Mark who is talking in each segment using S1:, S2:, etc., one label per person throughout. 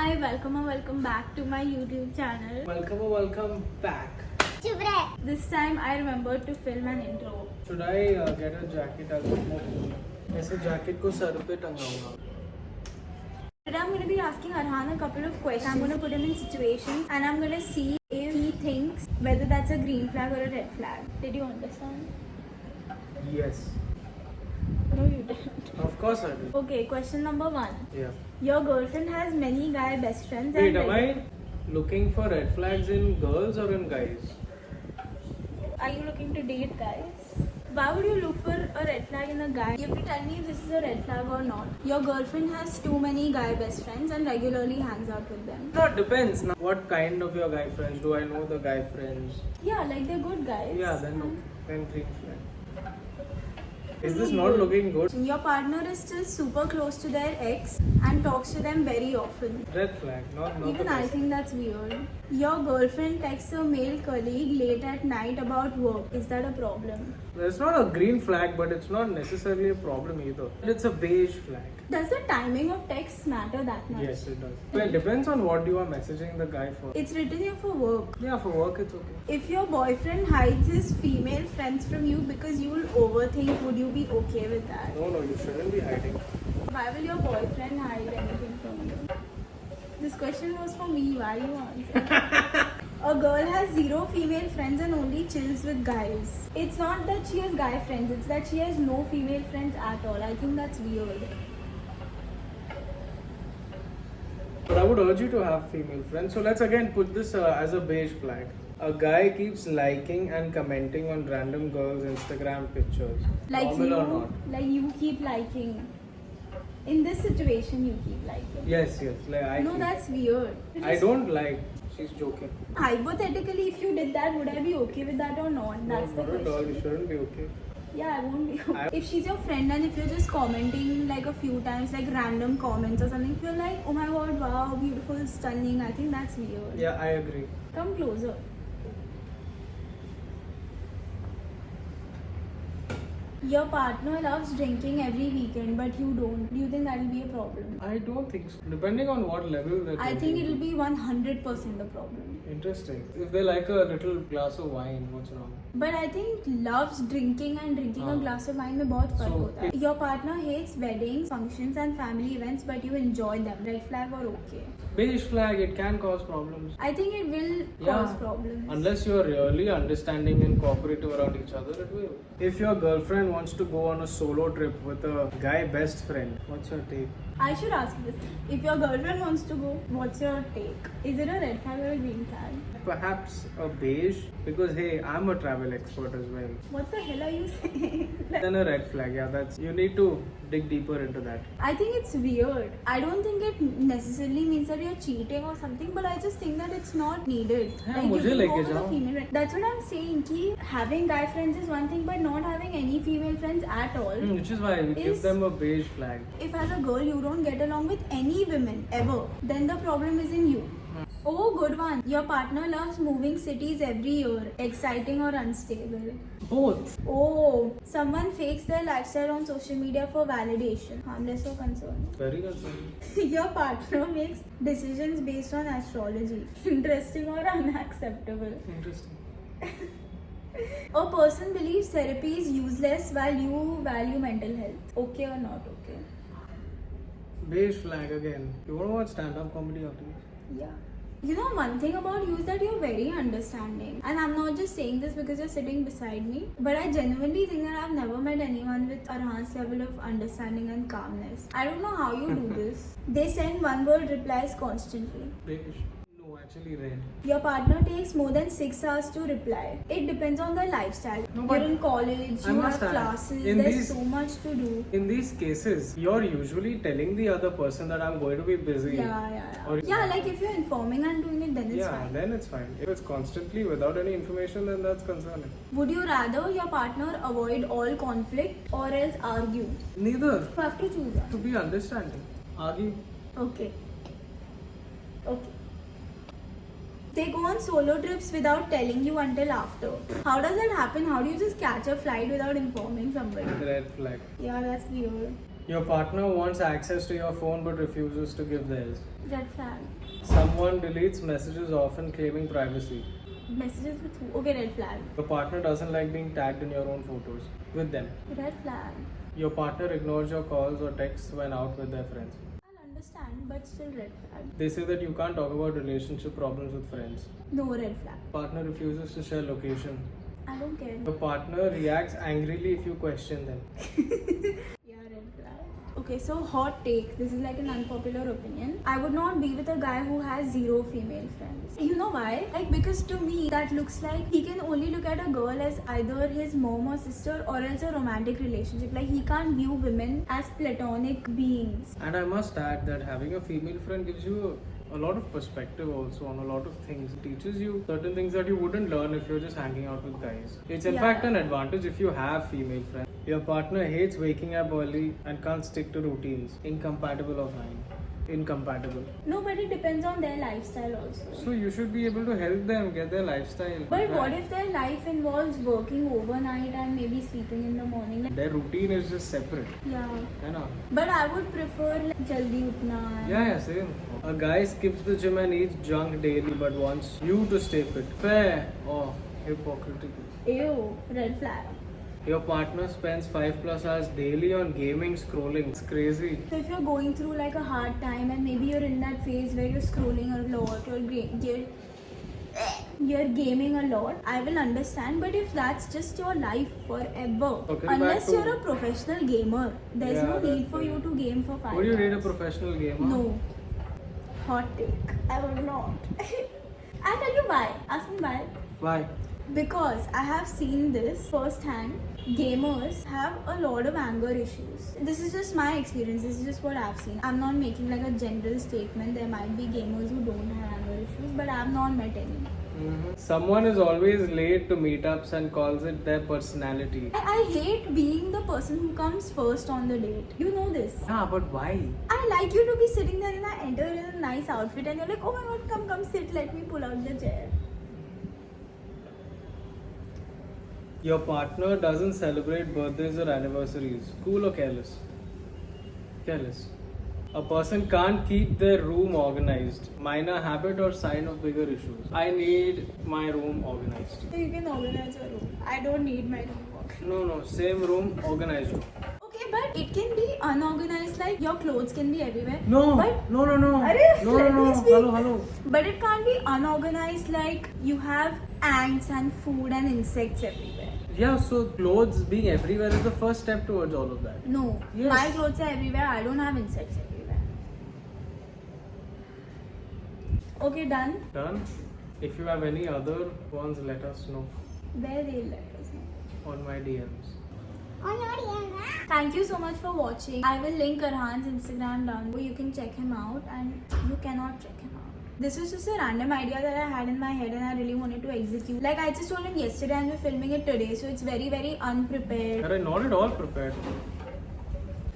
S1: Hi, welcome back to my YouTube channel.
S2: Welcome back.
S1: This time I remembered to film an intro.
S2: Should I get a jacket? I'll get more cool. ऐसे jacket को sir पे टंगाऊंगा.
S1: Today I'm going to be asking Arhan a couple of questions. I'm going to put him in situations and I'm going to see if he thinks whether that's a green flag or a red flag. Did you understand?
S2: Yes.
S1: No, you didn't.
S2: Of course I do.
S1: Okay, question number 1.
S2: Yeah.
S1: Your girlfriend has many guy best friends.
S2: Wait,
S1: and
S2: am I looking for red flags in girls or in guys?
S1: Are you looking to date guys? Why would you look for a red flag in a guy? You have to tell me if this is a red flag or not. Your girlfriend has too many guy best friends and regularly hangs out with them.
S2: No, it depends. Now, what kind of your guy friends? Do I know the guy friends?
S1: Yeah, like they're good guys.
S2: Yeah, then no. Then green flag. Is this not looking good?
S1: Your partner is still super close to their ex and talks to them very often.
S2: Red flag. Not
S1: Even
S2: the
S1: I
S2: best.
S1: think that's weird. Your girlfriend texts a male colleague late at night about work. Is that a problem?
S2: It's not a green flag, but it's not necessarily a problem either. It's a beige flag.
S1: Does the timing of texts matter that much?
S2: Yes, it does. Well, it depends on what you are messaging the guy for.
S1: It's written here for work.
S2: Yeah, for work it's okay.
S1: If your boyfriend hides his female friends from you because you will overthink, would you be okay with that?
S2: No, you shouldn't be hiding.
S1: Why will your boyfriend hide anything from you? This question was for me. Why you answer? A girl has 0 female friends and only chills with guys. It's not that she has guy friends, it's that she has no female friends at all. I think that's weird.
S2: But I would urge you to have female friends. So let's again put this as a beige flag. A guy keeps liking and commenting on random girls' Instagram pictures.
S1: Like
S2: Normal or not?
S1: you keep liking. In this situation, you keep liking.
S2: Yes. Like I
S1: No,
S2: keep-
S1: that's weird.
S2: I don't like. She's joking.
S1: Hypothetically, if you did that, would I be okay with that or not? That's
S2: no,
S1: the
S2: not at all.
S1: question.
S2: You shouldn't be okay.
S1: Yeah, I won't be okay. If she's your friend and if you're just commenting like a few times, like random comments or something, if you're like, oh my god, wow, beautiful, stunning, I think that's weird.
S2: Yeah, I agree.
S1: Come closer. Your partner loves drinking every weekend, but you don't. Do you think that will be a problem?
S2: I don't think so. Depending on what level they're
S1: I think
S2: drinking.
S1: it'll be 100% a problem.
S2: Interesting. If they like a little glass of wine, what's wrong?
S1: But I think loves drinking and drinking a
S2: हाँ.
S1: glass of wine में बहुत फर्क
S2: So,
S1: होता है. Your partner hates weddings, functions and family events, but you enjoy them. Red flag or okay?
S2: Beige flag, it can cause problems.
S1: I think it will cause problems.
S2: Unless you're really understanding and cooperative around each other, it will. If your girlfriend wants to go on a solo trip with a guy best friend, what's your take?
S1: I should ask you this. If your girlfriend wants to go, what's your take? Is it a red flag or a green flag?
S2: Perhaps a beige, because hey, I'm a travel expert as well.
S1: What the hell are you saying?
S2: Then a red flag, yeah, that's, you need to dig deeper into that.
S1: I think it's weird. I don't think it necessarily means that you're cheating or something, but I just think that it's not needed.
S2: हाँ,
S1: you
S2: मुझे
S1: can
S2: लेके
S1: go with a
S2: जाओ.
S1: female friend. That's what I'm saying. Ki having guy friends is one thing, but not having any female friends at all.
S2: Which is why we give
S1: Is-
S2: them a beige flag.
S1: If as a girl you don't get along with any women ever, then the problem is in you. Oh, good one. Your partner loves moving cities every year. Exciting or unstable?
S2: Both.
S1: Oh, someone fakes their lifestyle on social media for validation. Harmless or concerned?
S2: Very concerning.
S1: Your partner makes decisions based on astrology. Interesting or unacceptable?
S2: Interesting.
S1: A person believes therapy is useless while you value mental health. Okay or not okay?
S2: Beige flag again. You want to watch stand-up comedy after this?
S1: Yeah. You know, one thing about you is that you're very understanding. And I'm not just saying this because you're sitting beside me, but I genuinely think that I've never met anyone with Arhan's level of understanding and calmness. I don't know how you do this. They send one word replies constantly.
S2: Beige. No, actually red.
S1: Your partner takes more than 6 hours to reply. It depends on their lifestyle.
S2: No, but
S1: You're in college,
S2: I
S1: you
S2: must
S1: have
S2: add,
S1: classes,
S2: in
S1: there's
S2: these-
S1: so much to do.
S2: In these cases, you're usually telling the other person that I'm going to be busy.
S1: Yeah.
S2: Or-
S1: Yeah, like if you're informing and doing it, then it's
S2: Yeah,
S1: fine.
S2: then it's fine. If it's constantly without any information, then that's concerning.
S1: Would you rather your partner avoid all conflict or else argue?
S2: Neither.
S1: You have to choose one.
S2: To be understanding. Argue.
S1: Okay. They go on solo trips without telling you until after. How does that happen? How do you just catch a flight without informing somebody?
S2: Red flag.
S1: Yeah, that's weird.
S2: Your partner wants access to your phone but refuses to give theirs.
S1: Red flag.
S2: Someone deletes messages often claiming privacy.
S1: Messages with who? Okay, red flag.
S2: Your partner doesn't like being tagged in your own photos with them.
S1: Red flag.
S2: Your partner ignores your calls or texts when out with their friends.
S1: I'll understand, but still red flag.
S2: They say that you can't talk about relationship problems with friends.
S1: No red flag.
S2: Partner refuses to share location.
S1: I don't care.
S2: Your partner reacts angrily if you question them.
S1: Yeah, red flag. Okay, so hot take. This is like an unpopular opinion. I would not be with a guy who has 0 female friends. You know why? Like, because to me, that looks like he can only look at a girl as either his mom or sister or else a romantic relationship. Like, he can't view women as platonic beings.
S2: And I must add that having a female friend gives you a lot of perspective also on a lot of things. It teaches you certain things that you wouldn't learn if you're just hanging out with guys. It's in
S1: Yeah.
S2: fact an advantage if you have female friends. Your partner hates waking up early and can't stick to routines. Incompatible or fine. Incompatible.
S1: No, but it depends on their lifestyle also.
S2: So you should be able to help them get their lifestyle.
S1: But what
S2: right.
S1: if their life involves working overnight and maybe sleeping in the morning? Like,
S2: Their routine is just separate.
S1: yeah.
S2: You know?
S1: But I would prefer like jaldi utna.
S2: Yeah, same. A guy skips the gym and eats junk daily but wants you to stay fit. Fair or hypocritical.
S1: Ew, red flag.
S2: Your partner spends 5+ hours daily on gaming, scrolling. It's crazy.
S1: So if you're going through like a hard time and maybe you're in that phase where you're scrolling a lot or you're gaming a lot, I will understand. But if that's just your life forever,
S2: Okay,
S1: unless
S2: back to-
S1: you're a professional gamer, there's
S2: Yeah,
S1: no need
S2: that's
S1: for
S2: fair.
S1: you to game for 5
S2: Would you rate a
S1: hours.
S2: professional gamer?
S1: No. Hot take. I would not. I'll tell you why. Ask me why.
S2: Why?
S1: Because I have seen this firsthand. Gamers have a lot of anger issues. This is just my experience. This is just what I've seen. I'm not making like a general statement. There might be gamers who don't have anger issues, but I've not met any.
S2: Someone is always late to meetups and calls it their personality.
S1: I hate being the person who comes first on the date. You know this.
S2: Yeah, but why?
S1: I like you to be sitting there and I enter in a nice outfit and you're like, oh my god, come sit, let me pull out the chair.
S2: Your partner doesn't celebrate birthdays or anniversaries. Cool or careless? Careless. A person can't keep their room organized. Minor habit or sign of bigger issues. I need my room organized.
S1: So you can organize your room. I don't need my room organized.
S2: No, same room, organized room.
S1: Okay, but it can be unorganized, like your clothes can be everywhere.
S2: No,
S1: But,
S2: no.
S1: Arey, let me speak.
S2: Hello.
S1: But it can't be unorganized, like you have ants and food and insects everywhere.
S2: Yeah, so clothes being everywhere is the first step towards all of that.
S1: No,
S2: Yes.
S1: my clothes are everywhere. I don't have insects everywhere. Okay, done.
S2: Done? If you have any other ones, let us know
S1: Where they'll let us know.
S2: on my DMs.
S1: Thank you so much for watching. I will link Arhan's Instagram down below. You can check him out and you cannot check him out. This was just a random idea that I had in my head and I really wanted to execute. Like I just told him yesterday and we're filming it today, so it's very, very unprepared.
S2: Are I not at all prepared?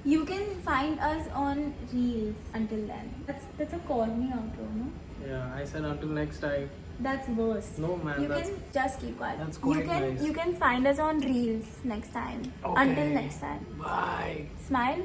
S1: You can find us on Reels until then. That's a call me outro, no?
S2: Yeah, I said until next time.
S1: That's worse.
S2: No, man,
S1: You
S2: that's-
S1: can just keep quiet.
S2: that's quite nice.
S1: You can find us on Reels next time.
S2: Okay.
S1: Until next time.
S2: Bye.
S1: Smile.